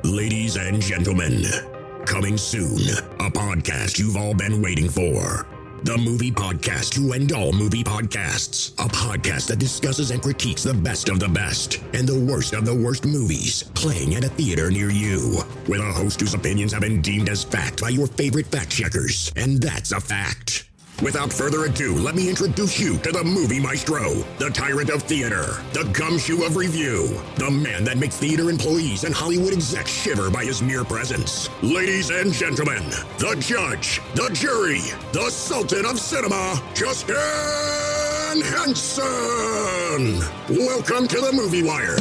Ladies and gentlemen, coming soon, a podcast you've all been waiting for. The movie podcast to end all movie podcasts. A podcast that discusses and critiques the best of the best and the worst of the worst movies playing at a theater near you. With a host whose opinions have been deemed as fact by your favorite fact checkers. And that's a fact. Without further ado, let me introduce you to the movie maestro, the tyrant of theater, the gumshoe of review, the man that makes theater employees and Hollywood execs shiver by his mere presence. Ladies and gentlemen, the judge, the jury, the sultan of cinema, Justin Henson. Welcome to the Movie Wire.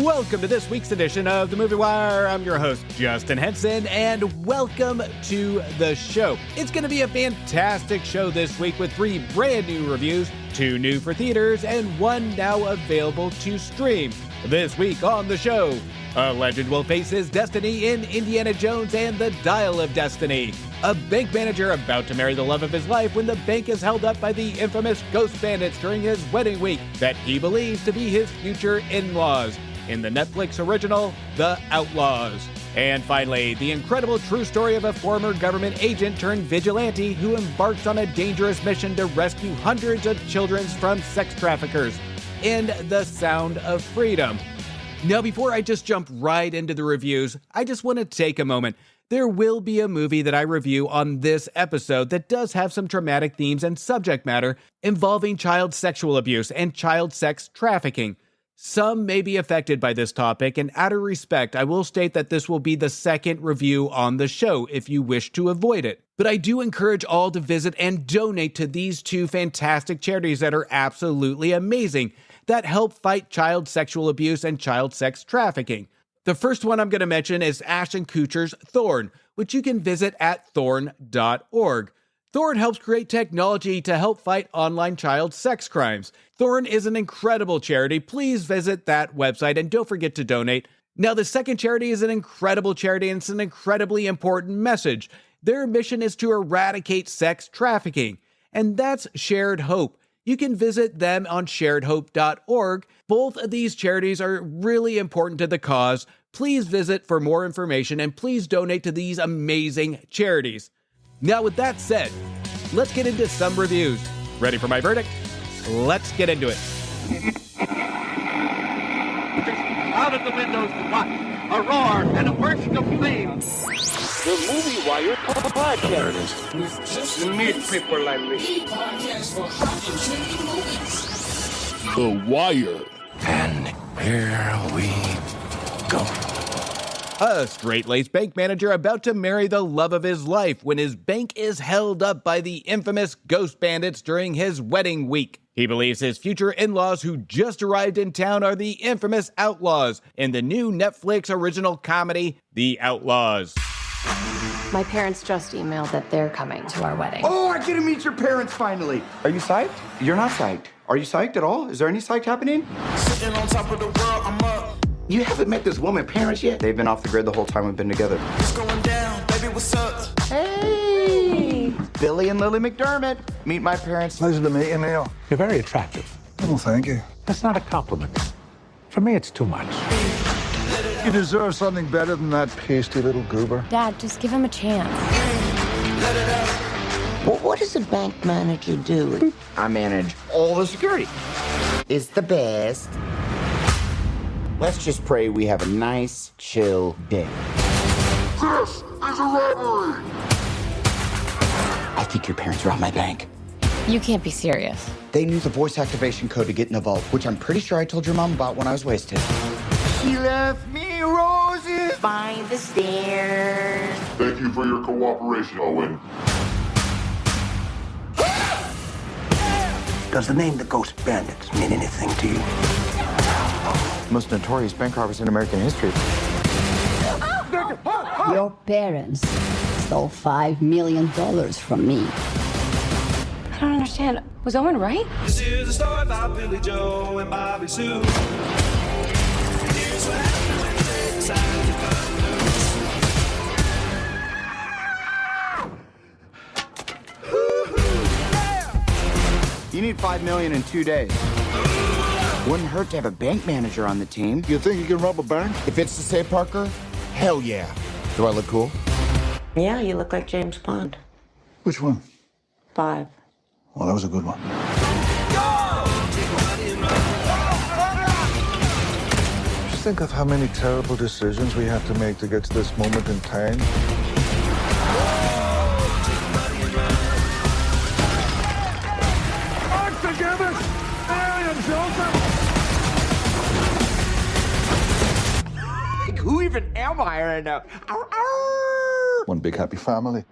Welcome to this week's edition of The Movie Wire. I'm your host, Justin Henson, and welcome to the show. It's going to be a fantastic show this week with 3 brand new reviews, 2 new for theaters, and 1 now available to stream. This week on the show, a legend will face his destiny in Indiana Jones and the Dial of Destiny. A bank manager about to marry the love of his life when the bank is held up by the infamous ghost bandits during his wedding week that he believes to be his future in-laws. In the Netflix original, The Outlaws. And finally, the incredible true story of a former government agent turned vigilante who embarks on a dangerous mission to rescue hundreds of children from sex traffickers. In The Sound of Freedom. Now, before I just jump right into the reviews, I just want to take a moment. There will be a movie that I review on this episode that does have some traumatic themes and subject matter involving child sexual abuse and child sex trafficking. Some may be affected by this topic, and out of respect, I will state that this will be the second review on the show if you wish to avoid it. But I do encourage all to visit and donate to these 2 fantastic charities that are absolutely amazing that help fight child sexual abuse and child sex trafficking. The first one I'm going to mention is Ashton Kutcher's Thorn, which you can visit at thorn.org. Thorn helps create technology to help fight online child sex crimes. Thorn is an incredible charity. Please visit that website and don't forget to donate. Now, the second charity is an incredible charity and it's an incredibly important message. Their mission is to eradicate sex trafficking, and that's Shared Hope. You can visit them on sharedhope.org. Both of these charities are really important to the cause. Please visit for more information and please donate to these amazing charities. Now, with that said, let's get into some reviews. Ready for my verdict? Let's get into it. Out of the windows, what? A roar and a bursting of flame. The Movie Wire podcast. You meet people like me. The Wire. And here we go. A straight-laced bank manager about to marry the love of his life when his bank is held up by the infamous ghost bandits during his wedding week. He believes his future in-laws who just arrived in town are the infamous Outlaws in the new Netflix original comedy, The Outlaws. My parents just emailed that they're coming to our wedding. Oh, I get to meet your parents finally. Are you psyched? You're not psyched. Are you psyched at all? Is there any psych happening? Sitting on top of the world, I'm up. You haven't met this woman's parents yet? They've been off the grid the whole time we've been together. It's going down, baby, what's up? Hey! Billy and Lily McDermott. Meet my parents. Pleasure to meet you, Neil. You're very attractive. Well, thank you. That's not a compliment. For me, it's too much. You deserve something better than that pasty little goober. Dad, just give him a chance. Well, what does a bank manager do? I manage all the security. It's the best. Let's just pray we have a nice, chill day. This is a robbery! I think your parents robbed my bank. You can't be serious. They knew the voice activation code to get in the vault, which I'm pretty sure I told your mom about when I was wasted. She left me roses By the stairs. Thank you for your cooperation, Owen. Does the name the Ghost Bandits mean anything to you? Most notorious bank robbers in American history. Your parents stole $5 million from me. I don't understand. Was Owen right? This is the story about Billy Joe and Bobby Sue. Here's what happened when they decided to cut loose. You need $5 million in 2 days. Wouldn't hurt to have a bank manager on the team. You think you can rob a bank? If it's to say Parker, hell yeah. Do I look cool? Yeah, you look like James Bond. Which one? 5. Well, that was a good one. Just think of how many terrible decisions we have to make to get to this moment in time. Who even am I right now? One big happy family.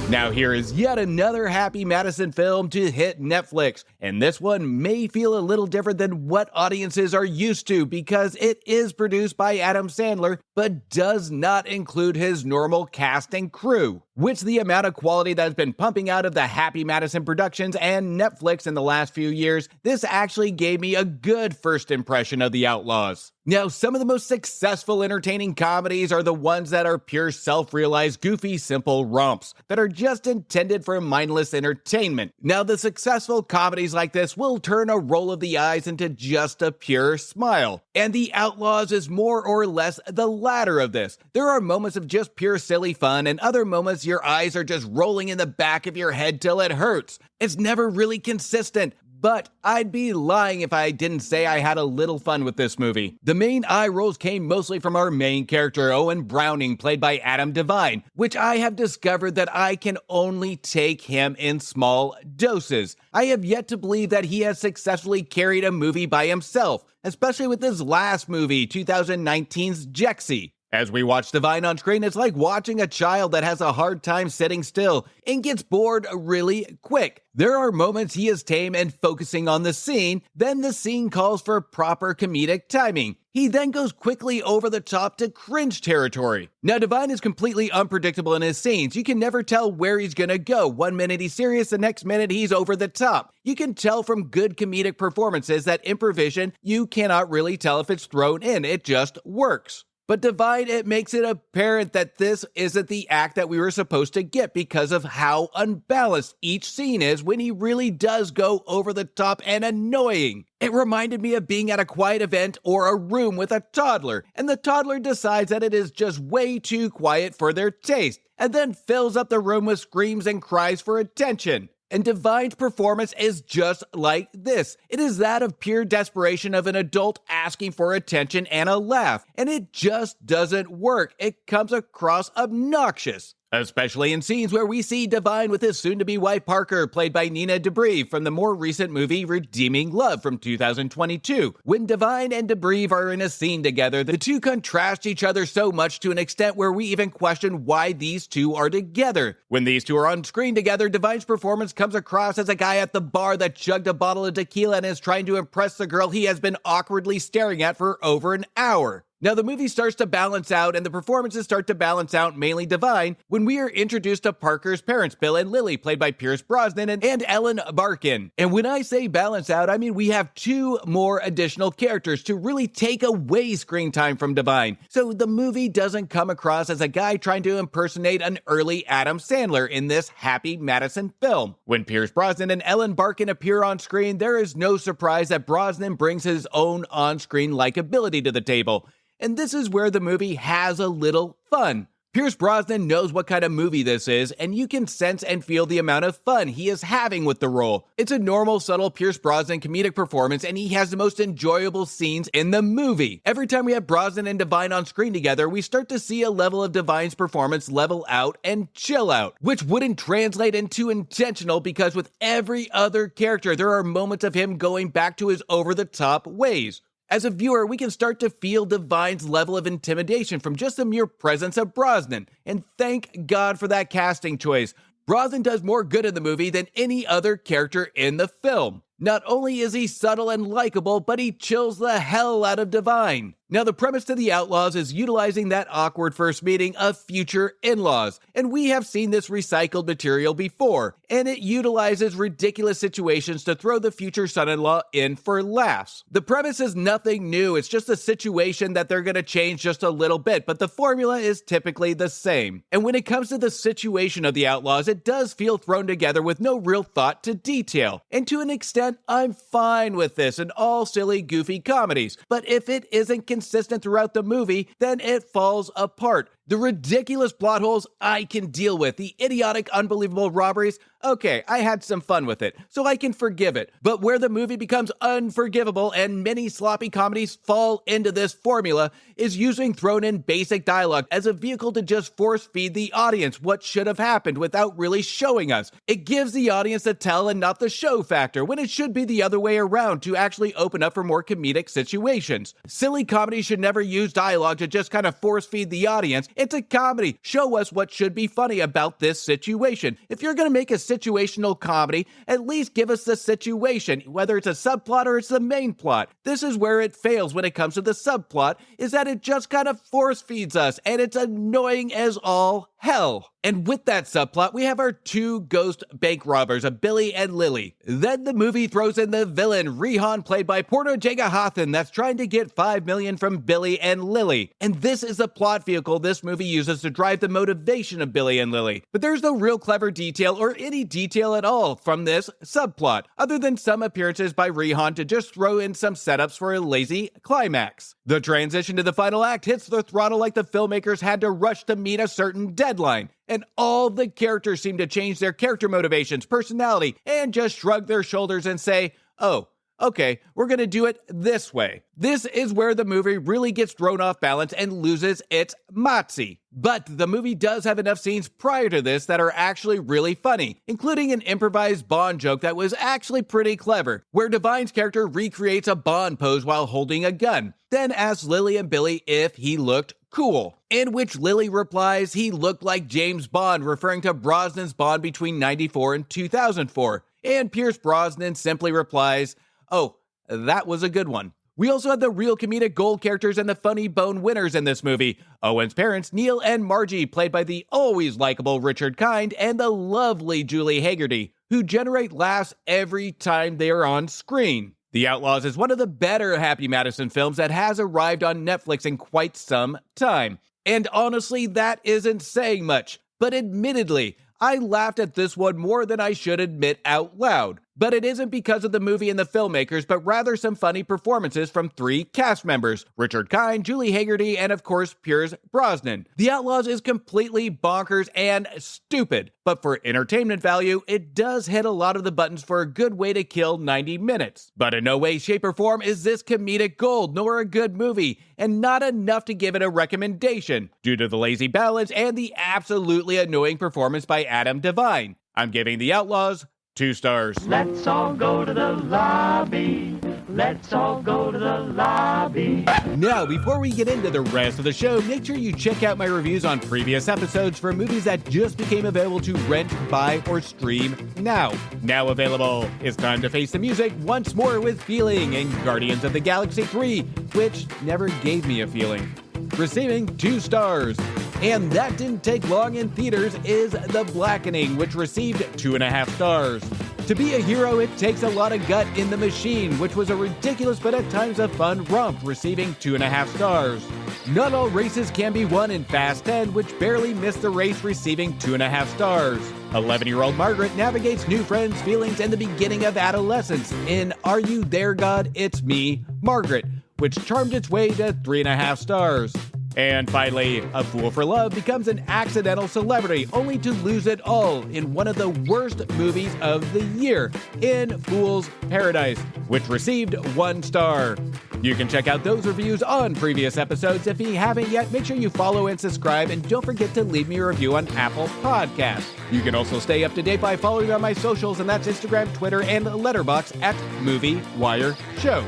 Now here is yet another Happy Madison film to hit Netflix, and this one may feel a little different than what audiences are used to because it is produced by Adam Sandler, but does not include his normal cast and crew. With the amount of quality that has been pumping out of the Happy Madison Productions and Netflix in the last few years, this actually gave me a good first impression of the Outlaws. Now, some of the most successful entertaining comedies are the ones that are pure self-realized, goofy, simple romps that are just intended for mindless entertainment. Now, the successful comedies like this will turn a roll of the eyes into just a pure smile. And the Outlaws is more or less the latter of this. There are moments of just pure silly fun and other moments your eyes are just rolling in the back of your head till it hurts. It's never really consistent. But I'd be lying if I didn't say I had a little fun with this movie. The main eye rolls came mostly from our main character, Owen Browning, played by Adam Devine, which I have discovered that I can only take him in small doses. I have yet to believe that he has successfully carried a movie by himself, especially with his last movie, 2019's Jexy. As we watch Devine on screen, it's like watching a child that has a hard time sitting still and gets bored really quick. There are moments he is tame and focusing on the scene, then the scene calls for proper comedic timing. He then goes quickly over the top to cringe territory. Now, Devine is completely unpredictable in his scenes. You can never tell where he's gonna go. One minute he's serious, the next minute he's over the top. You can tell from good comedic performances that improvisation, you cannot really tell if it's thrown in. It just works. But Devine, it makes it apparent that this isn't the act that we were supposed to get because of how unbalanced each scene is when he really does go over the top and annoying. It reminded me of being at a quiet event or a room with a toddler, and the toddler decides that it is just way too quiet for their taste, and then fills up the room with screams and cries for attention. And Devine's performance is just like this. It is that of pure desperation of an adult asking for attention and a laugh. And it just doesn't work. It comes across obnoxious. Especially in scenes where we see Devine with his soon-to-be wife Parker, played by Nina DeBreve from the more recent movie Redeeming Love from 2022. When Devine and DeBreve are in a scene together, the two contrast each other so much to an extent where we even question why these two are together. When these two are on screen together, Devine's performance comes across as a guy at the bar that chugged a bottle of tequila and is trying to impress the girl he has been awkwardly staring at for over an hour. Now, the movie starts to balance out and the performances start to balance out, mainly Devine, when we are introduced to Parker's parents, Bill and Lily, played by Pierce Brosnan and Ellen Barkin. And when I say balance out, I mean we have two more additional characters to really take away screen time from Devine. So the movie doesn't come across as a guy trying to impersonate an early Adam Sandler in this Happy Madison film. When Pierce Brosnan and Ellen Barkin appear on screen, there is no surprise that Brosnan brings his own on-screen likability to the table. And this is where the movie has a little fun. Pierce Brosnan knows what kind of movie this is, and you can sense and feel the amount of fun he is having with the role. It's a normal, subtle Pierce Brosnan comedic performance, and he has the most enjoyable scenes in the movie. Every time we have Brosnan and Devine on screen together, we start to see a level of Devine's performance level out and chill out, which wouldn't translate into intentional because with every other character, there are moments of him going back to his over-the-top ways. As a viewer, we can start to feel Devine's level of intimidation from just the mere presence of Brosnan, and thank God for that casting choice. Brosnan does more good in the movie than any other character in the film. Not only is he subtle and likable, but he chills the hell out of Divine. Now, the premise to the Outlaws is utilizing that awkward first meeting of future in-laws, and we have seen this recycled material before, and it utilizes ridiculous situations to throw the future son-in-law in for laughs. The premise is nothing new, it's just a situation that they're gonna change just a little bit, but the formula is typically the same. And when it comes to the situation of the Outlaws, it does feel thrown together with no real thought to detail. And to an extent, I'm fine with this in all silly, goofy comedies, but if it isn't consistent throughout the movie, then it falls apart. The ridiculous plot holes I can deal with. The idiotic, unbelievable robberies, okay, I had some fun with it, so I can forgive it. But where the movie becomes unforgivable and many sloppy comedies fall into this formula is using thrown in basic dialogue as a vehicle to just force feed the audience what should have happened without really showing us. It gives the audience the tell and not the show factor, when it should be the other way around to actually open up for more comedic situations. Silly comedy should never use dialogue to just kind of force feed the audience. It's a comedy. Show us what should be funny about this situation. If you're going to make a situational comedy, at least give us the situation, whether it's a subplot or it's the main plot. This is where it fails when it comes to the subplot, is that it just kind of force feeds us, and it's annoying as all hell. And with that subplot, we have our two ghost bank robbers, Billy and Lily. Then the movie throws in the villain, Rehan, played by Porto Jagahathan, that's trying to get $5 million from Billy and Lily. And this is the plot vehicle this movie uses to drive the motivation of Billy and Lily. But there's no real clever detail or any detail at all from this subplot, other than some appearances by Rehan to just throw in some setups for a lazy climax. The transition to the final act hits the throttle like the filmmakers had to rush to meet a certain deadline. And all the characters seem to change their character motivations, personality, and just shrug their shoulders and say, oh, okay, we're gonna do it this way. This is where the movie really gets thrown off balance and loses its moxie. But the movie does have enough scenes prior to this that are actually really funny, including an improvised Bond joke that was actually pretty clever, where Divine's character recreates a Bond pose while holding a gun, then asks Lily and Billy if he looked cool, in which Lily replies he looked like James Bond, referring to Brosnan's Bond between 94 and 2004, and Pierce Brosnan simply replies, oh, that was a good one. We also had the real comedic gold characters and the funny bone winners in this movie. Owen's parents, Neil and Margie, played by the always likable Richard Kind and the lovely Julie Haggerty, who generate laughs every time they are on screen. The Outlaws is one of the better Happy Madison films that has arrived on Netflix in quite some time. And honestly, that isn't saying much. But admittedly, I laughed at this one more than I should admit out loud. But it isn't because of the movie and the filmmakers, but rather some funny performances from three cast members: Richard Kind, Julie Haggerty, and of course, Pierce Brosnan. The Outlaws is completely bonkers and stupid, but for entertainment value, it does hit a lot of the buttons for a good way to kill 90 minutes. But in no way, shape, or form is this comedic gold, nor a good movie, and not enough to give it a recommendation, due to the lazy balance and the absolutely annoying performance by Adam Devine. I'm giving The Outlaws 2 stars. Let's all go to the lobby. Let's all go to the lobby. Now, before we get into the rest of the show, make sure you check out my reviews on previous episodes for movies that just became available to rent, buy, or stream now. Now available, it's time to face the music once more with Feeling in Guardians of the Galaxy 3, which never gave me a feeling, receiving 2 stars. And That Didn't Take Long in theaters is The Blackening, which received 2.5 stars. To be a hero, it takes a lot of gut in the machine, which was a ridiculous but at times a fun romp, receiving 2.5 stars. Not all races can be won in Fast 10, which barely missed the race, receiving 2.5 stars. 11-year-old Margaret navigates new friends' feelings and the beginning of adolescence in Are You There, God? It's Me, Margaret, which charmed its way to 3.5 stars. And finally, A Fool for Love becomes an accidental celebrity, only to lose it all in one of the worst movies of the year, in Fool's Paradise, which received 1 star. You can check out those reviews on previous episodes. If you haven't yet, make sure you follow and subscribe, and don't forget to leave me a review on Apple Podcasts. You can also stay up to date by following me on my socials, and that's Instagram, Twitter, and Letterboxd at Movie Wire Show.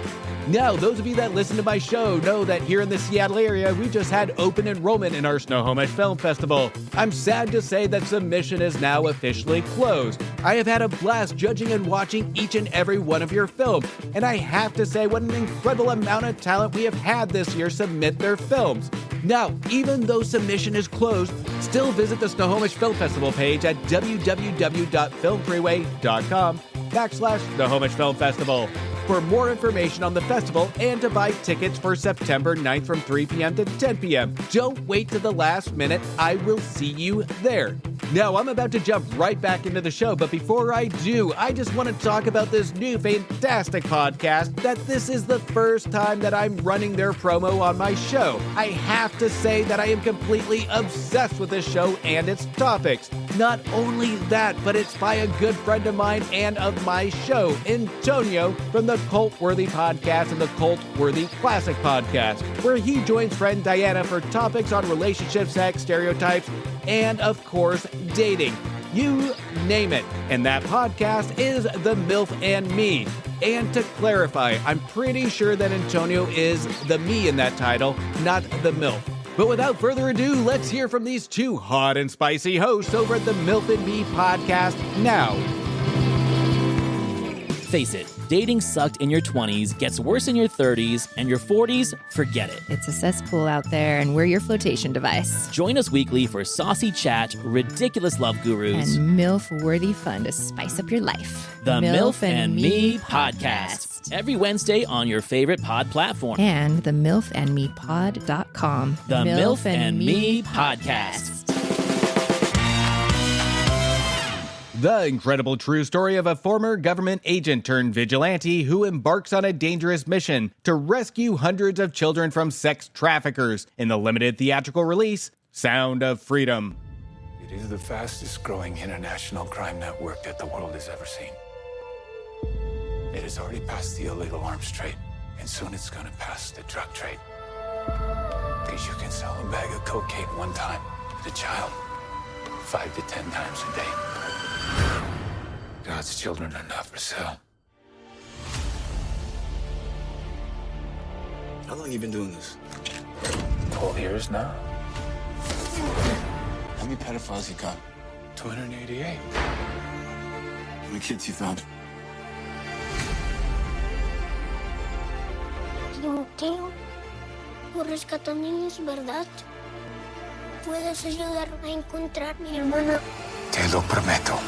Now, those of you that listen to my show know that here in the Seattle area, we just had open enrollment in our Snohomish Film Festival. I'm sad to say that submission is now officially closed. I have had a blast judging and watching each and every one of your films, and I have to say what an incredible amount of talent we have had this year submit their films. Now, even though submission is closed, still visit the Snohomish Film Festival page at www.filmfreeway.com/Snohomish Film Festival for more information on the festival and to buy tickets for September 9th from 3 p.m. to 10 p.m. Don't wait to the last minute. I will see you there. Now, I'm about to jump right back into the show, but before I do, I just want to talk about this new fantastic podcast that this is the first time that I'm running their promo on my show. I have to say that I am completely obsessed with this show and its topics. Not only that, but it's by a good friend of mine and of my show, Antonio, from the Cult-Worthy Podcast and the Cult-Worthy Classic Podcast, where he joins friend Diana for topics on relationships, sex, stereotypes, and of course, dating. You name it. And that podcast is The MILF and Me. And to clarify, I'm pretty sure that Antonio is the me in that title, not the MILF. But without further ado, let's hear from these two hot and spicy hosts over at the MILF and Me podcast now. Face it, dating sucked in your 20s, gets worse in your 30s, and your 40s, forget it. It's a cesspool out there, and we're your flotation device. Join us weekly for saucy chat, ridiculous love gurus, and MILF-worthy fun to spice up your life. The MILF and Me podcast. Every Wednesday on your favorite pod platform. And the MILFandMePod.com. The MILF and Me podcast. The incredible true story of a former government agent turned vigilante who embarks on a dangerous mission to rescue hundreds of children from sex traffickers in the limited theatrical release, Sound of Freedom. It is the fastest growing international crime network that the world has ever seen. It has already passed the illegal arms trade, and soon it's gonna pass the drug trade. Because you can sell a bag of cocaine one time to a child 5 to 10 times a day. God's children are not for sale. How long have you been doing this? 12 years now. How many pedophiles you got? 288. How many kids you found? Timoteo, tú rescatas niños, ¿verdad? ¿Puedes ayudarme a encontrar a mi hermana? Te lo prometo.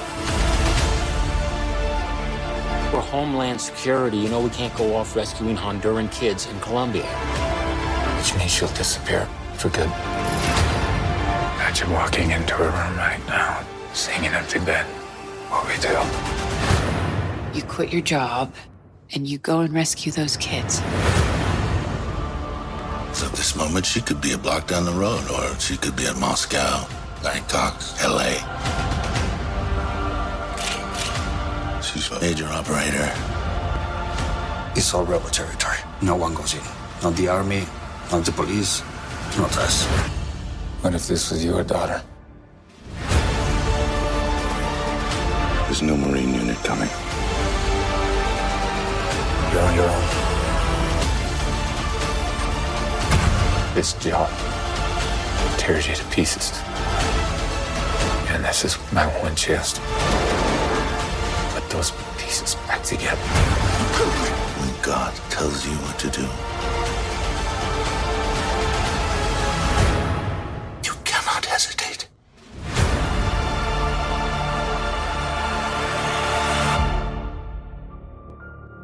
For Homeland Security, you know we can't go off rescuing Honduran kids in Colombia. Which means she'll disappear for good. Imagine walking into her room right now, seeing an empty bed. What we do? You quit your job, and you go and rescue those kids. So at this moment, she could be a block down the road, or she could be at Moscow, Bangkok, LA. She's a major operator. It's all rebel territory. No one goes in. Not the army, not the police, not us. What if this was your daughter? There's no Marine unit coming. You're on your own. This job tears you to pieces. And this is my one chance to put those pieces back together. When God tells you what to do, you cannot hesitate.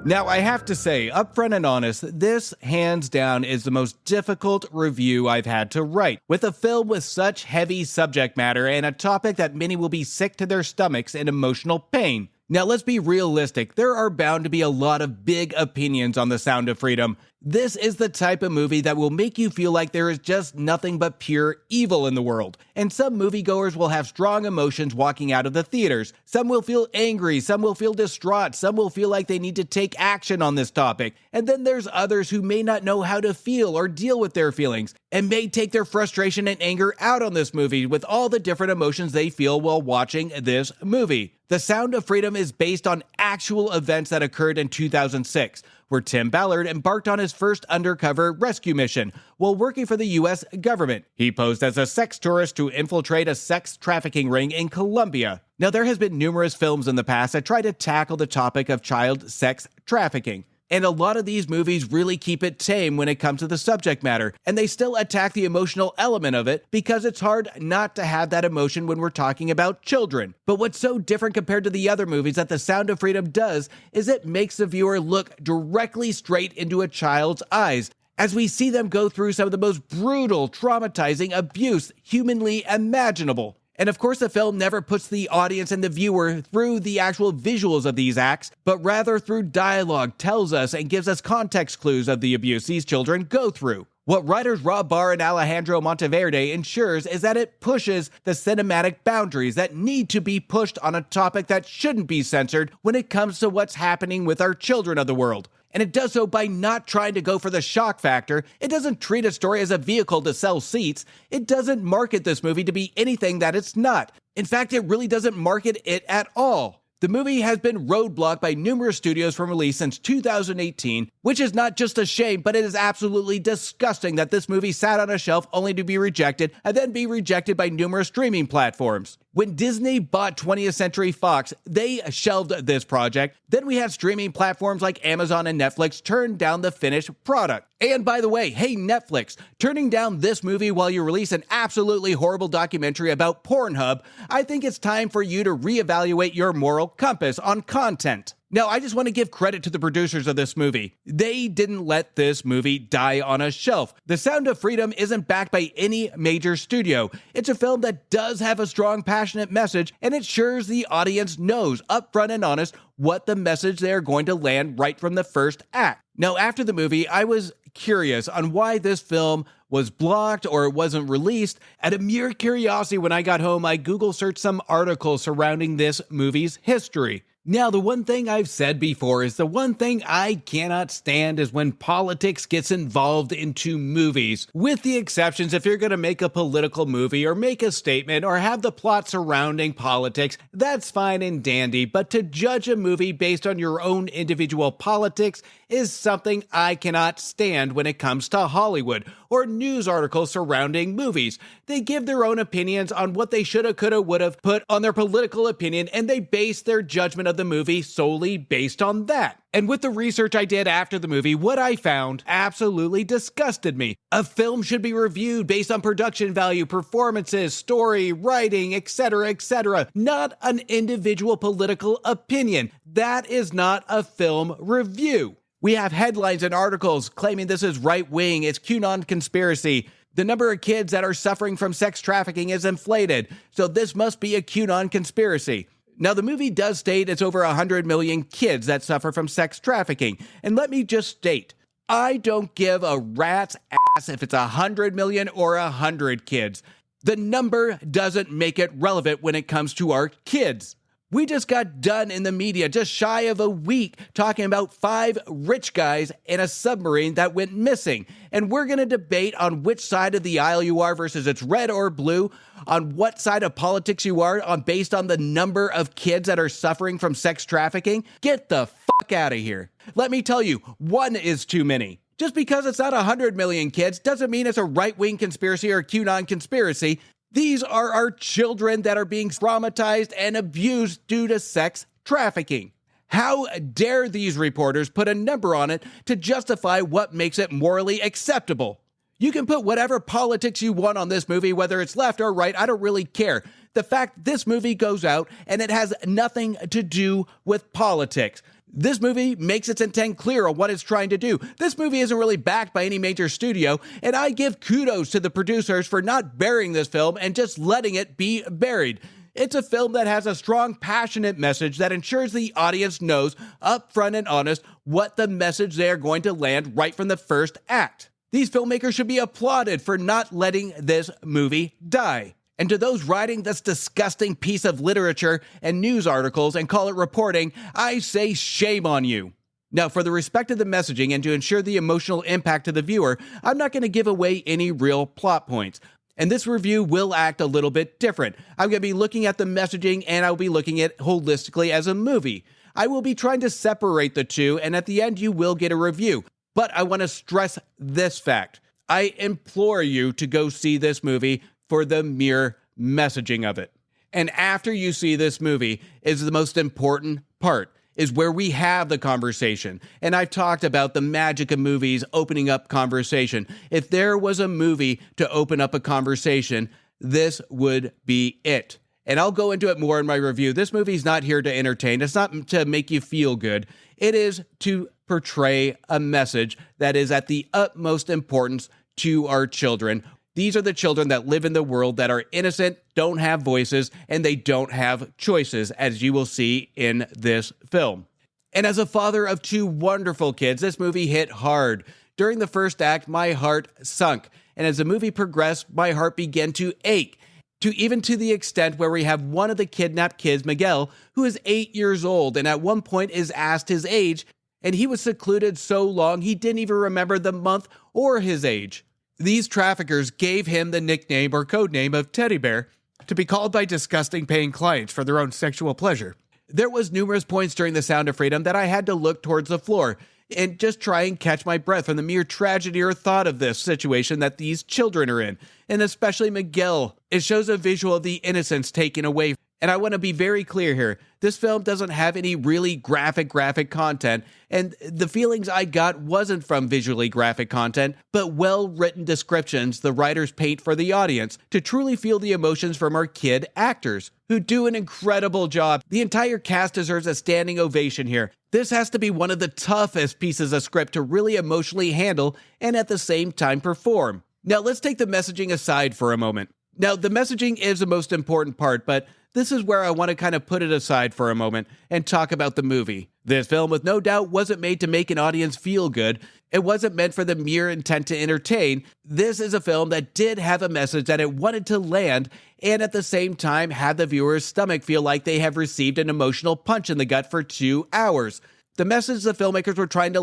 Now, I have to say, upfront and honest, this hands down is the most difficult review I've had to write, with a film with such heavy subject matter and a topic that many will be sick to their stomachs in emotional pain. Now, let's be realistic. There are bound to be a lot of big opinions on The Sound of Freedom. This is the type of movie that will make you feel like there is just nothing but pure evil in the world. And some moviegoers will have strong emotions walking out of the theaters. Some will feel angry, some will feel distraught, some will feel like they need to take action on this topic. And then there's others who may not know how to feel or deal with their feelings, and may take their frustration and anger out on this movie with all the different emotions they feel while watching this movie. The Sound of Freedom is based on actual events that occurred in 2006, where Tim Ballard embarked on his first undercover rescue mission while working for the U.S. government. He posed as a sex tourist to infiltrate a sex trafficking ring in Colombia. Now, there has been numerous films in the past that try to tackle the topic of child sex trafficking. And a lot of these movies really keep it tame when it comes to the subject matter, and they still attack the emotional element of it because it's hard not to have that emotion when we're talking about children. But what's so different compared to the other movies that The Sound of Freedom does is it makes the viewer look directly straight into a child's eyes as we see them go through some of the most brutal, traumatizing abuse humanly imaginable. And of course, the film never puts the audience and the viewer through the actual visuals of these acts, but rather through dialogue tells us and gives us context clues of the abuse these children go through. What writers Rob Barr and Alejandro Monteverde ensures is that it pushes the cinematic boundaries that need to be pushed on a topic that shouldn't be censored when it comes to what's happening with our children of the world. And it does so by not trying to go for the shock factor. It doesn't treat a story as a vehicle to sell seats. It doesn't market this movie to be anything that it's not. In fact, it really doesn't market it at all. The movie has been roadblocked by numerous studios from release since 2018, which is not just a shame, but it is absolutely disgusting that this movie sat on a shelf only to be rejected and then be rejected by numerous streaming platforms. When Disney bought 20th Century Fox, they shelved this project. Then we had streaming platforms like Amazon and Netflix turn down the finished product. And by the way, hey Netflix, turning down this movie while you release an absolutely horrible documentary about Pornhub, I think it's time for you to reevaluate your moral compass on content. Now, I just want to give credit to the producers of this movie. They didn't let this movie die on a shelf. The Sound of Freedom isn't backed by any major studio. It's a film that does have a strong, passionate message, and it ensures the audience knows, upfront and honest, what the message they're going to land right from the first act. Now, after the movie, I was curious on why this film was blocked or it wasn't released. Out of mere curiosity, when I got home, I Google searched some articles surrounding this movie's history. Now, the one thing I've said before is the one thing I cannot stand is when politics gets involved into movies. With the exceptions, if you're going to make a political movie or make a statement or have the plot surrounding politics, that's fine and dandy. But to judge a movie based on your own individual politics is something I cannot stand when it comes to Hollywood or news articles surrounding movies. They give their own opinions on what they shoulda, coulda, woulda put on their political opinion, and they base their judgment of the movie solely based on that. And with the research I did after the movie, what I found absolutely disgusted me. A film should be reviewed based on production value, performances, story, writing, etc., not an individual political opinion. That is not a film review. We have headlines and articles claiming this is right-wing, it's QAnon conspiracy. The number of kids that are suffering from sex trafficking is inflated, so this must be a QAnon conspiracy. Now, the movie does state it's over 100 million kids that suffer from sex trafficking. And let me just state, I don't give a rat's ass if it's 100 million or 100 kids. The number doesn't make it relevant when it comes to our kids. We just got done in the media just shy of a week talking about 5 rich guys in a submarine that went missing. And we're going to debate on which side of the aisle you are versus it's red or blue, on what side of politics you are based on the number of kids that are suffering from sex trafficking. Get the fuck out of here. Let me tell you, 1 is too many. Just because it's not 100 million kids doesn't mean it's a right-wing conspiracy or a QAnon conspiracy. These are our children that are being traumatized and abused due to sex trafficking. How dare these reporters put a number on it to justify what makes it morally acceptable? You can put whatever politics you want on this movie, whether it's left or right, I don't really care. The fact this movie goes out and it has nothing to do with politics. This movie makes its intent clear on what it's trying to do. This movie isn't really backed by any major studio, and I give kudos to the producers for not burying this film and just letting it be buried. It's a film that has a strong, passionate message that ensures the audience knows, upfront and honest, what the message they are going to land right from the first act. These filmmakers should be applauded for not letting this movie die. And to those writing this disgusting piece of literature and news articles and call it reporting, I say shame on you. Now, for the respect of the messaging and to ensure the emotional impact to the viewer, I'm not going to give away any real plot points. And this review will act a little bit different. I'm going to be looking at the messaging and I'll be looking at it holistically as a movie. I will be trying to separate the two, and at the end you will get a review. But I want to stress this fact. I implore you to go see this movie for the mere messaging of it. And after you see this movie is the most important part, is where we have the conversation. And I've talked about the magic of movies opening up conversation. If there was a movie to open up a conversation, this would be it. And I'll go into it more in my review. This movie's not here to entertain. It's not to make you feel good. It is to portray a message that is at the utmost importance to our children. These are the children that live in the world that are innocent, don't have voices, and they don't have choices, as you will see in this film. And as a father of two wonderful kids, this movie hit hard. During the first act, my heart sunk. And as the movie progressed, my heart began to ache. Even to the extent where we have one of the kidnapped kids, Miguel, who is 8 years old, and at one point is asked his age, and he was secluded so long he didn't even remember the month or his age. These traffickers gave him the nickname or codename of Teddy Bear to be called by disgusting paying clients for their own sexual pleasure. There was numerous points during The Sound of Freedom that I had to look towards the floor and just try and catch my breath from the mere tragedy or thought of this situation that these children are in, and especially Miguel. It shows a visual of the innocence taken away. And I want to be very clear here. This film doesn't have any really graphic content, and the feelings I got wasn't from visually graphic content, but well-written descriptions the writers paint for the audience to truly feel the emotions from our kid actors, who do an incredible job. The entire cast deserves a standing ovation here. This has to be one of the toughest pieces of script to really emotionally handle and at the same time perform. Now let's take the messaging aside for a moment. Now the messaging is the most important part, but this is where I want to kind of put it aside for a moment and talk about the movie. This film, with no doubt, wasn't made to make an audience feel good. It wasn't meant for the mere intent to entertain. This is a film that did have a message that it wanted to land, and at the same time had the viewer's stomach feel like they have received an emotional punch in the gut for 2 hours. The message the filmmakers were trying to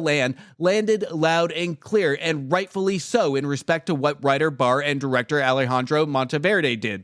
landed loud and clear, and rightfully so in respect to what writer Barr and director Alejandro Monteverde did.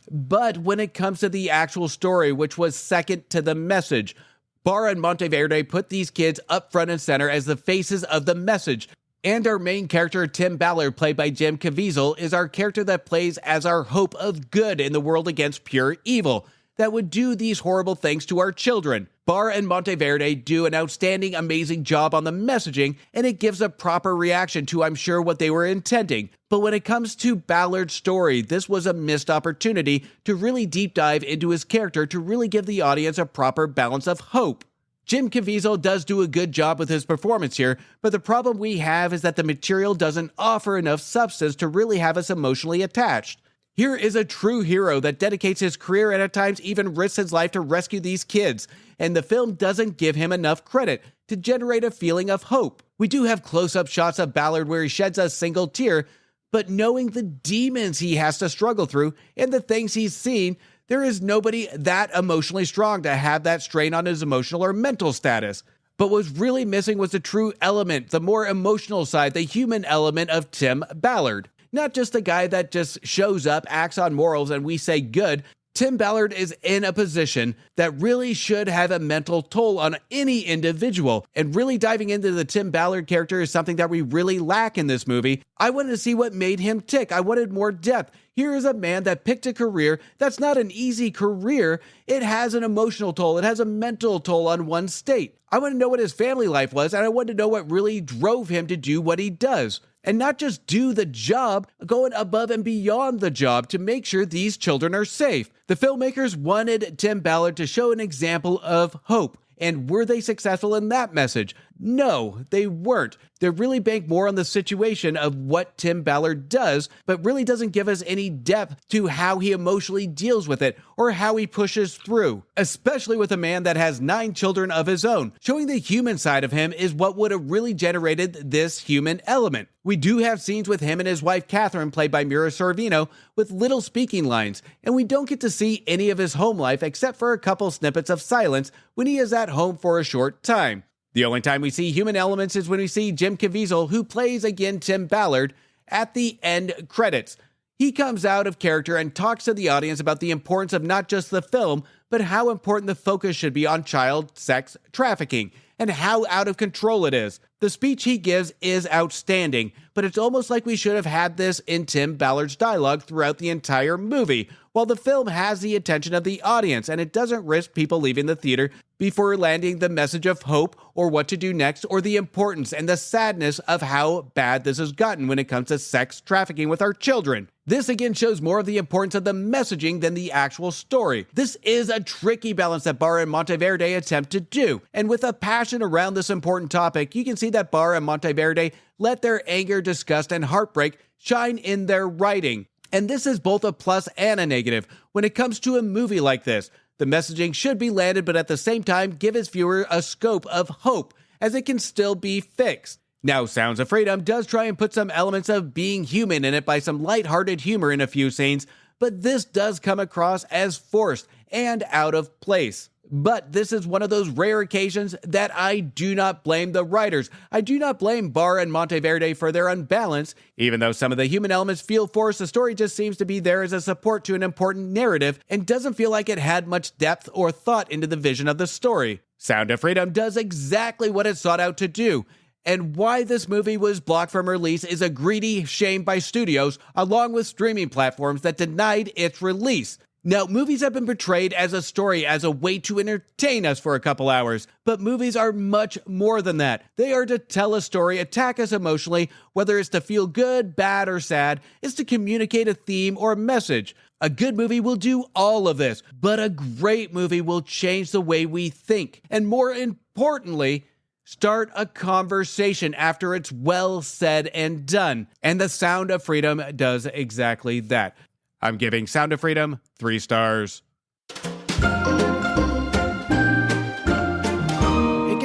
But when it comes to the actual story, which was second to the message, Barr and Monteverde put these kids up front and center as the faces of the message. And our main character, Tim Ballard, played by Jim Caviezel, is our character that plays as our hope of good in the world against pure evil that would do these horrible things to our children. Barr and Monteverde do an outstanding, amazing job on the messaging, and it gives a proper reaction to, I'm sure, what they were intending. But when it comes to Ballard's story, this was a missed opportunity to really deep dive into his character to really give the audience a proper balance of hope. Jim Caviezel does do a good job with his performance here, but the problem we have is that the material doesn't offer enough substance to really have us emotionally attached. Here is a true hero that dedicates his career and at times even risks his life to rescue these kids, and the film doesn't give him enough credit to generate a feeling of hope. We do have close-up shots of Ballard where he sheds a single tear, but knowing the demons he has to struggle through and the things he's seen, there is nobody that emotionally strong to have that strain on his emotional or mental status. But what was really missing was the true element, the more emotional side, the human element of Tim Ballard. Not just a guy that just shows up, acts on morals, and we say good. Tim Ballard is in a position that really should have a mental toll on any individual. And really diving into the Tim Ballard character is something that we really lack in this movie. I wanted to see what made him tick. I wanted more depth. Here is a man that picked a career that's not an easy career. It has an emotional toll. It has a mental toll on one's state. I want to know what his family life was, and I wanted to know what really drove him to do what he does. And not just do the job, going above and beyond the job to make sure these children are safe. The filmmakers wanted Tim Ballard to show an example of hope. And were they successful in that message? No, they weren't. They really bank more on the situation of what Tim Ballard does, but really doesn't give us any depth to how he emotionally deals with it or how he pushes through, especially with a man that has 9 children of his own. Showing the human side of him is what would have really generated this human element. We do have scenes with him and his wife Catherine, played by Mira Sorvino, with little speaking lines, and we don't get to see any of his home life except for a couple snippets of silence when he is at home for a short time. The only time we see human elements is when we see Jim Caviezel, who plays again Tim Ballard, at the end credits. He comes out of character and talks to the audience about the importance of not just the film, but how important the focus should be on child sex trafficking and how out of control it is. The speech he gives is outstanding, but it's almost like we should have had this in Tim Ballard's dialogue throughout the entire movie, while the film has the attention of the audience and it doesn't risk people leaving the theater before landing the message of hope or what to do next or the importance and the sadness of how bad this has gotten when it comes to sex trafficking with our children. This again shows more of the importance of the messaging than the actual story. This is a tricky balance that Barr and Monteverde attempt to do, and with a passion around this important topic, you can see that Barr and Monteverde let their anger, disgust, and heartbreak shine in their writing. And this is both a plus and a negative when it comes to a movie like this. The messaging should be landed, but at the same time, give its viewer a scope of hope, as it can still be fixed. Now, Sounds of Freedom does try and put some elements of being human in it by some lighthearted humor in a few scenes, but this does come across as forced and out of place. But this is one of those rare occasions that I do not blame the writers. I do not blame Barr and Monteverde for their unbalance. Even though some of the human elements feel forced, the story just seems to be there as a support to an important narrative and doesn't feel like it had much depth or thought into the vision of the story. Sound of Freedom does exactly what it sought out to do. And why this movie was blocked from release is a greedy shame by studios, along with streaming platforms that denied its release. Now, movies have been portrayed as a story, as a way to entertain us for a couple hours, but movies are much more than that. They are to tell a story, attack us emotionally, whether it's to feel good, bad, or sad, it's to communicate a theme or a message. A good movie will do all of this, but a great movie will change the way we think, and more importantly, start a conversation after it's well said and done. And The Sound of Freedom does exactly that. I'm giving Sound of Freedom 3 stars.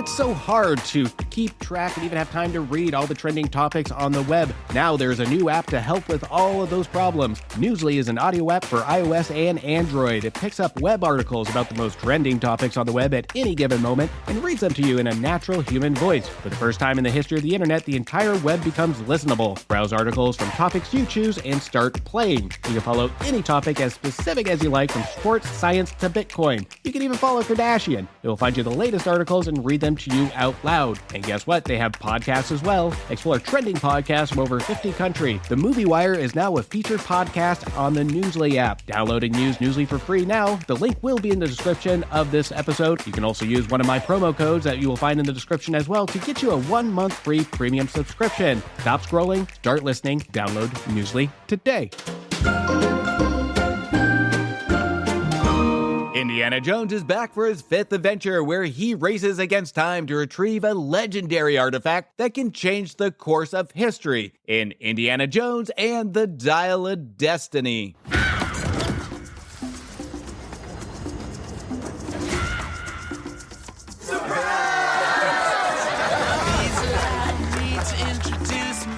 It's so hard to keep track and even have time to read all the trending topics on the web. Now there's a new app to help with all of those problems. Newsly is an audio app for iOS and Android. It picks up web articles about the most trending topics on the web at any given moment and reads them to you in a natural human voice. For the first time in the history of the internet, the entire web becomes listenable. Browse articles from topics you choose and start playing. You can follow any topic as specific as you like, from sports, science, to Bitcoin. You can even follow Kardashian. It will find you the latest articles and read them to you out loud. And guess what? They have podcasts as well. Explore trending podcasts from over 50 countries. The Movie Wire is now a featured podcast on the Newsly app. Download and use Newsly for free now. The link will be in the description of this episode. You can also use one of my promo codes that you will find in the description as well to get you a 1-month free premium subscription. Stop scrolling, start listening, download Newsly today. Indiana Jones is back for his 5th adventure, where he races against time to retrieve a legendary artifact that can change the course of history in Indiana Jones and the Dial of Destiny.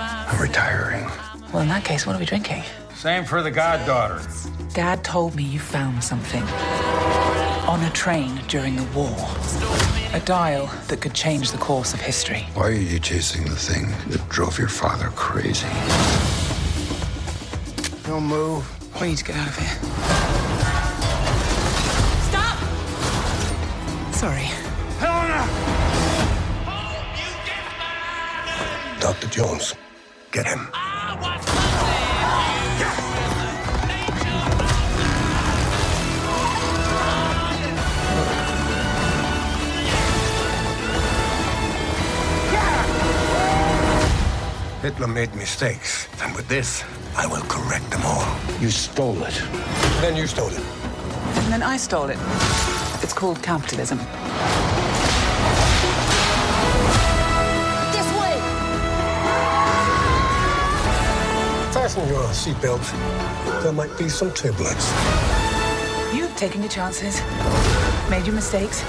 I'm retiring. Well, in that case, what are we drinking? Same for the goddaughter. Dad told me you found something on a train during the war. A dial that could change the course of history. Why are you chasing the thing that drove your father crazy? Don't move. We need to get out of here. Stop! Sorry. Helena! Dr. Jones, get him. Hitler made mistakes, and with this, I will correct them all. You stole it. Then you stole it. And then I stole it. It's called capitalism. This way! Fasten your seatbelt. There might be some turbulence. You've taken your chances, made your mistakes,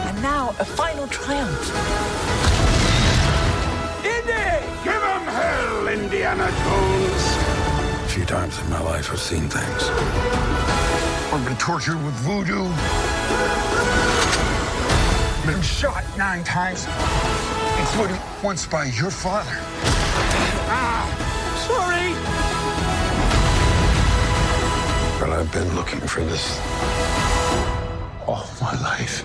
and now a final triumph. Give him hell, Indiana Jones! A few times in my life, I've seen things. I've been tortured with voodoo. Been shot 9 times, including once by your father. Sorry! I've been looking for this all my life.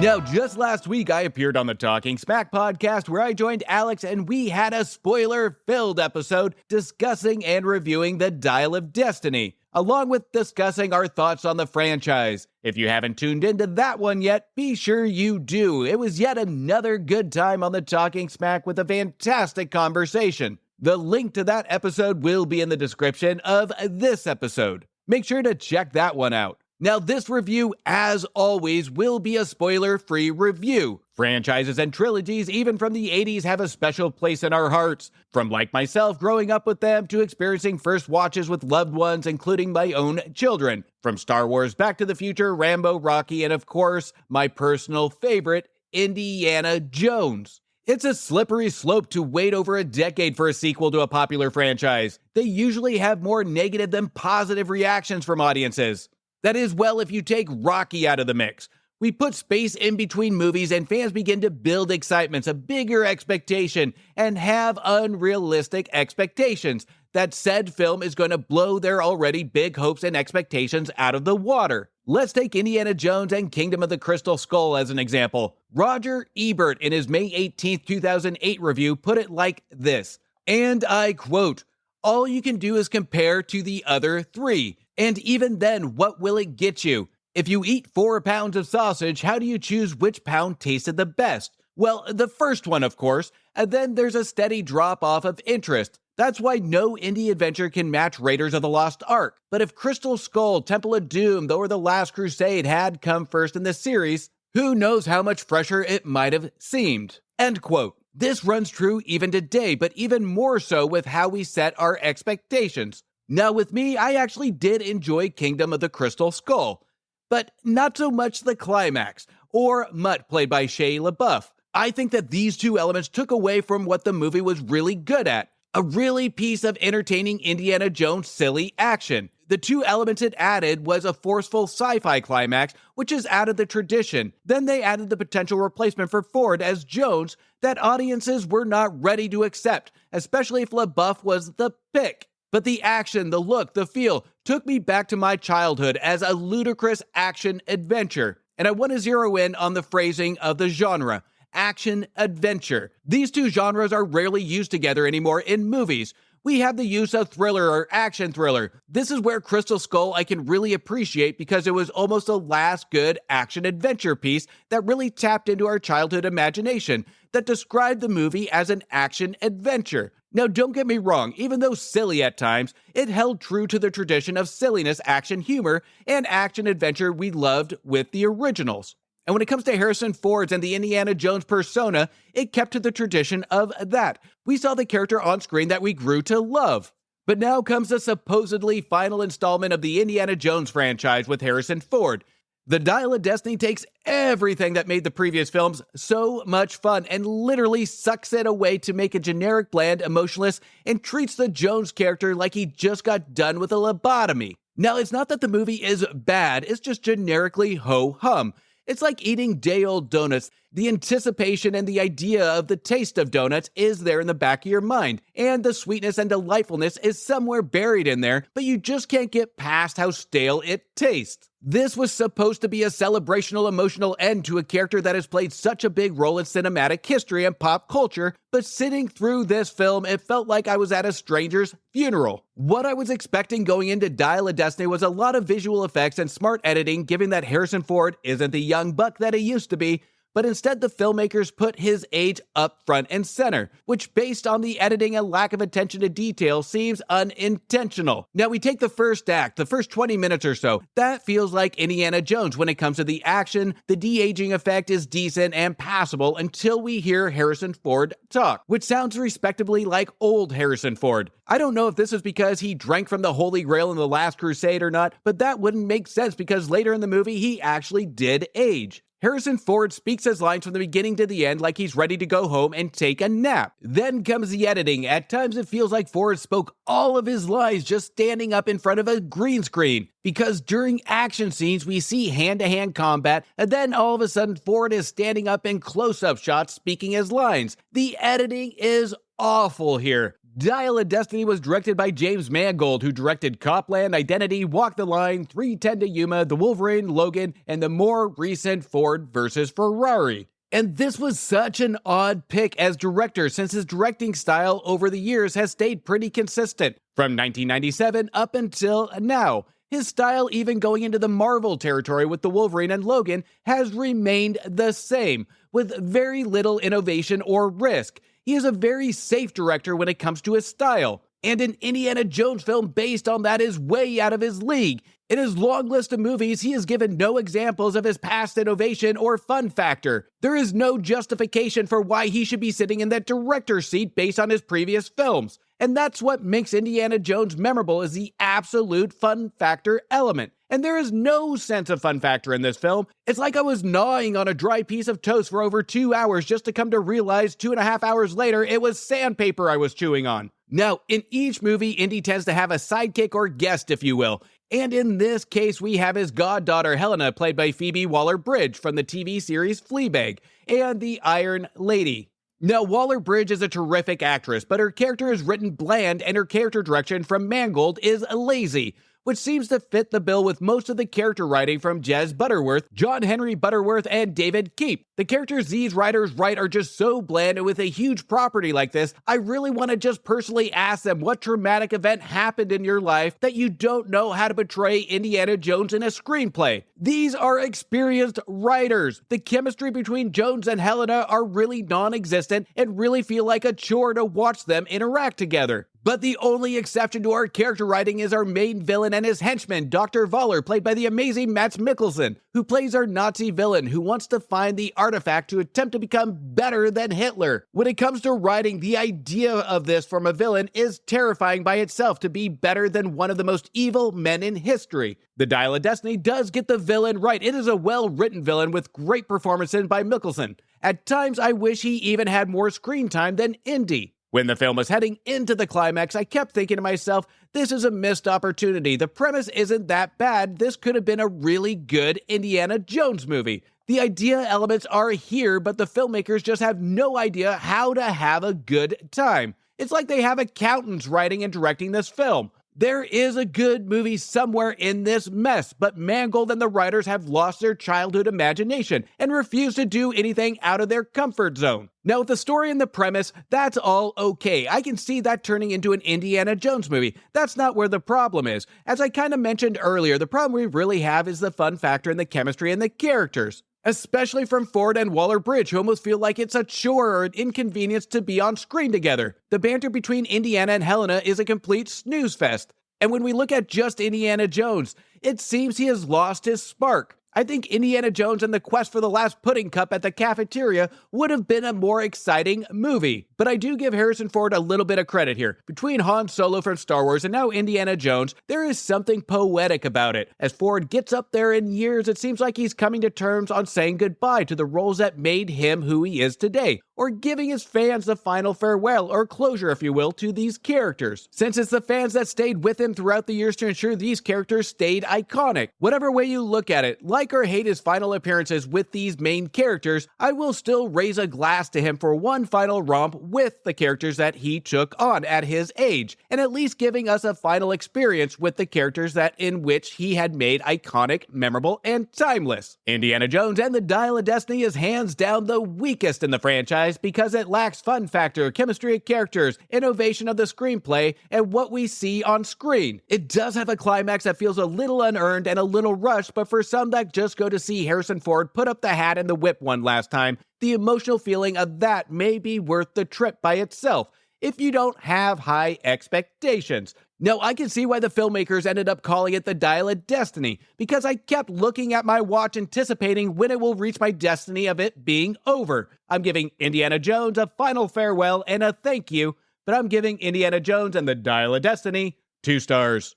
Now, just last week, I appeared on the Talking Smack podcast where I joined Alex and we had a spoiler-filled episode discussing and reviewing The Dial of Destiny, along with discussing our thoughts on the franchise. If you haven't tuned into that one yet, be sure you do. It was yet another good time on the Talking Smack with a fantastic conversation. The link to that episode will be in the description of this episode. Make sure to check that one out. Now, this review, as always, will be a spoiler-free review. Franchises and trilogies, even from the 80s, have a special place in our hearts. From like myself, growing up with them, to experiencing first watches with loved ones, including my own children. From Star Wars, Back to the Future, Rambo, Rocky, and of course, my personal favorite, Indiana Jones. It's a slippery slope to wait over a decade for a sequel to a popular franchise. They usually have more negative than positive reactions from audiences. That is, well, if you take Rocky out of the mix. We put space in between movies and fans begin to build excitements, a bigger expectation, and have unrealistic expectations that said film is going to blow their already big hopes and expectations out of the water. Let's take Indiana Jones and Kingdom of the Crystal Skull as an example. Roger Ebert, in his May 18, 2008 review, put it like this, and I quote, "All you can do is compare to the other three. And even then, what will it get you? If you eat 4 pounds of sausage, how do you choose which pound tasted the best? Well, the first one, of course, and then there's a steady drop-off of interest. That's why no indie adventure can match Raiders of the Lost Ark. But if Crystal Skull, Temple of Doom, or The Last Crusade had come first in the series, who knows how much fresher it might have seemed." End quote. This runs true even today, but even more so with how we set our expectations. Now, with me, I actually did enjoy Kingdom of the Crystal Skull, but not so much the climax, or Mutt, played by Shia LaBeouf. I think that these two elements took away from what the movie was really good at, a really piece of entertaining Indiana Jones silly action. The two elements it added was a forceful sci-fi climax, which is out of the tradition. Then they added the potential replacement for Ford as Jones that audiences were not ready to accept, especially if LaBeouf was the pick. But the action, the look, the feel took me back to my childhood as a ludicrous action adventure. And I want to zero in on the phrasing of the genre, action adventure. These two genres are rarely used together anymore in movies. We have the use of thriller or action thriller. This is where Crystal Skull I can really appreciate because it was almost the last good action adventure piece that really tapped into our childhood imagination, that described the movie as an action adventure. Now, don't get me wrong, even though silly at times, it held true to the tradition of silliness, action humor, and action adventure we loved with the originals. And when it comes to Harrison Ford's and the Indiana Jones persona, it kept to the tradition of that. We saw the character on screen that we grew to love. But now comes the supposedly final installment of the Indiana Jones franchise with Harrison Ford. The Dial of Destiny takes everything that made the previous films so much fun and literally sucks it away to make it generic, bland, emotionless, and treats the Jones character like he just got done with a lobotomy. Now, it's not that the movie is bad, it's just generically ho-hum. It's like eating day-old donuts. The anticipation and the idea of the taste of donuts is there in the back of your mind, and the sweetness and delightfulness is somewhere buried in there, but you just can't get past how stale it tastes. This was supposed to be a celebrational, emotional end to a character that has played such a big role in cinematic history and pop culture, but sitting through this film, it felt like I was at a stranger's funeral. What I was expecting going into Dial of Destiny was a lot of visual effects and smart editing, given that Harrison Ford isn't the young buck that he used to be, but instead the filmmakers put his age up front and center, which based on the editing and lack of attention to detail seems unintentional. Now we take the first act, the first 20 minutes or so, that feels like Indiana Jones when it comes to the action. The de-aging effect is decent and passable until we hear Harrison Ford talk, which sounds respectably like old Harrison Ford. I don't know if this is because he drank from the Holy Grail in The Last Crusade or not, but that wouldn't make sense because later in the movie he actually did age. Harrison Ford speaks his lines from the beginning to the end like he's ready to go home and take a nap. Then comes the editing. At times it feels like Ford spoke all of his lines just standing up in front of a green screen, because during action scenes we see hand-to-hand combat, and then all of a sudden Ford is standing up in close-up shots speaking his lines. The editing is awful here. Dial of Destiny was directed by James Mangold, who directed Copland, Identity, Walk the Line, 3:10 to Yuma, The Wolverine, Logan, and the more recent Ford vs. Ferrari. And this was such an odd pick as director, since his directing style over the years has stayed pretty consistent, from 1997 up until now. His style, even going into the Marvel territory with The Wolverine and Logan, has remained the same, with very little innovation or risk. He is a very safe director when it comes to his style, and an Indiana Jones film based on that is way out of his league. In his long list of movies, he has given no examples of his past innovation or fun factor. There is no justification for why he should be sitting in that director's seat based on his previous films. And that's what makes Indiana Jones memorable, is the absolute fun factor element. And there is no sense of fun factor in this film. It's like I was gnawing on a dry piece of toast for over 2 hours just to come to realize 2.5 hours later it was sandpaper I was chewing on. Now, in each movie, Indy tends to have a sidekick or guest, if you will. And in this case, we have his goddaughter Helena, played by Phoebe Waller-Bridge from the TV series Fleabag, and the Iron Lady. Now, Waller-Bridge is a terrific actress, but her character is written bland and her character direction from Mangold is lazy, which seems to fit the bill with most of the character writing from Jez Butterworth, John Henry Butterworth, and David Keep. The characters these writers write are just so bland, and with a huge property like this, I really want to just personally ask them what traumatic event happened in your life that you don't know how to portray Indiana Jones in a screenplay. These are experienced writers. The chemistry between Jones and Helena are really non-existent and really feel like a chore to watch them interact together. But the only exception to our character writing is our main villain and his henchman, Dr. Voller, played by the amazing Mads Mikkelsen, who plays our Nazi villain who wants to find the artifact to attempt to become better than Hitler. When it comes to writing, the idea of this from a villain is terrifying by itself, to be better than one of the most evil men in history. The Dial of Destiny does get the villain right. It is a well-written villain with great performances by Mikkelsen. At times, I wish he even had more screen time than Indy. When the film was heading into the climax, I kept thinking to myself, this is a missed opportunity. The premise isn't that bad. This could have been a really good Indiana Jones movie. The idea elements are here, but the filmmakers just have no idea how to have a good time. It's like they have accountants writing and directing this film. There is a good movie somewhere in this mess, but Mangold and the writers have lost their childhood imagination and refuse to do anything out of their comfort zone. Now, with the story and the premise, that's all okay. I can see that turning into an Indiana Jones movie. That's not where the problem is. As I kind of mentioned earlier, the problem we really have is the fun factor and the chemistry and the characters. Especially from Ford and Waller-Bridge, who almost feel like it's a chore or an inconvenience to be on screen together. The banter between Indiana and Helena is a complete snooze fest. And when we look at just Indiana Jones, it seems he has lost his spark. I think Indiana Jones and the Quest for the Last Pudding Cup at the cafeteria would have been a more exciting movie. But I do give Harrison Ford a little bit of credit here. Between Han Solo from Star Wars and now Indiana Jones, there is something poetic about it. As Ford gets up there in years, it seems like he's coming to terms on saying goodbye to the roles that made him who he is today, or giving his fans the final farewell or closure, if you will, to these characters. Since it's the fans that stayed with him throughout the years to ensure these characters stayed iconic. Whatever way you look at it, like or hate his final appearances with these main characters, I will still raise a glass to him for one final romp with the characters that he took on at his age, and at least giving us a final experience with the characters that in which he had made iconic, memorable, and timeless. Indiana Jones and the Dial of Destiny is hands down the weakest in the franchise because it lacks fun factor, chemistry of characters, innovation of the screenplay, and what we see on screen. It does have a climax that feels a little unearned and a little rushed, but for some that just go to see Harrison Ford put up the hat and the whip one last time, the emotional feeling of that may be worth the trip by itself if you don't have high expectations. No, I can see why the filmmakers ended up calling it the Dial of Destiny, because I kept looking at my watch anticipating when it will reach my destiny of it being over. I'm giving Indiana Jones a final farewell and a thank you, but I'm giving Indiana Jones and the Dial of Destiny 2 stars.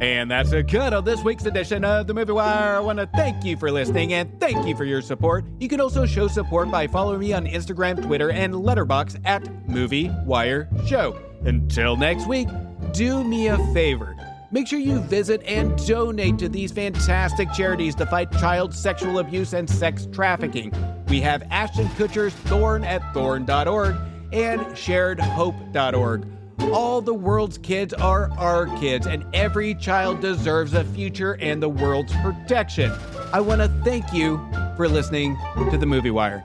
And that's a cut on this week's edition of The Movie Wire. I want to thank you for listening and thank you for your support. You can also show support by following me on Instagram, Twitter, and Letterboxd at Movie Wire Show. Until next week, do me a favor. Make sure you visit and donate to these fantastic charities to fight child sexual abuse and sex trafficking. We have Ashton Kutcher's Thorn at thorn.org and sharedhope.org. All the world's kids are our kids, and every child deserves a future and the world's protection. I want to thank you for listening to The Movie Wire.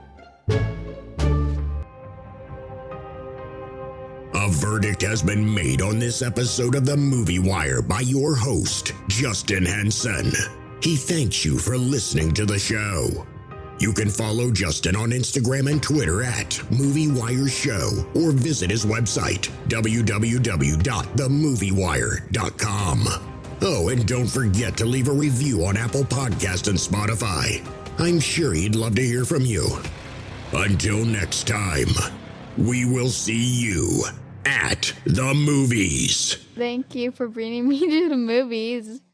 A verdict has been made on this episode of The Movie Wire by your host, Justin Henson. He thanks you for listening to the show. You can follow Justin on Instagram and Twitter at Movie Wire Show or visit his website, www.themoviewire.com. Oh, and don't forget to leave a review on Apple Podcasts and Spotify. I'm sure he'd love to hear from you. Until next time, we will see you at the movies. Thank you for bringing me to the movies.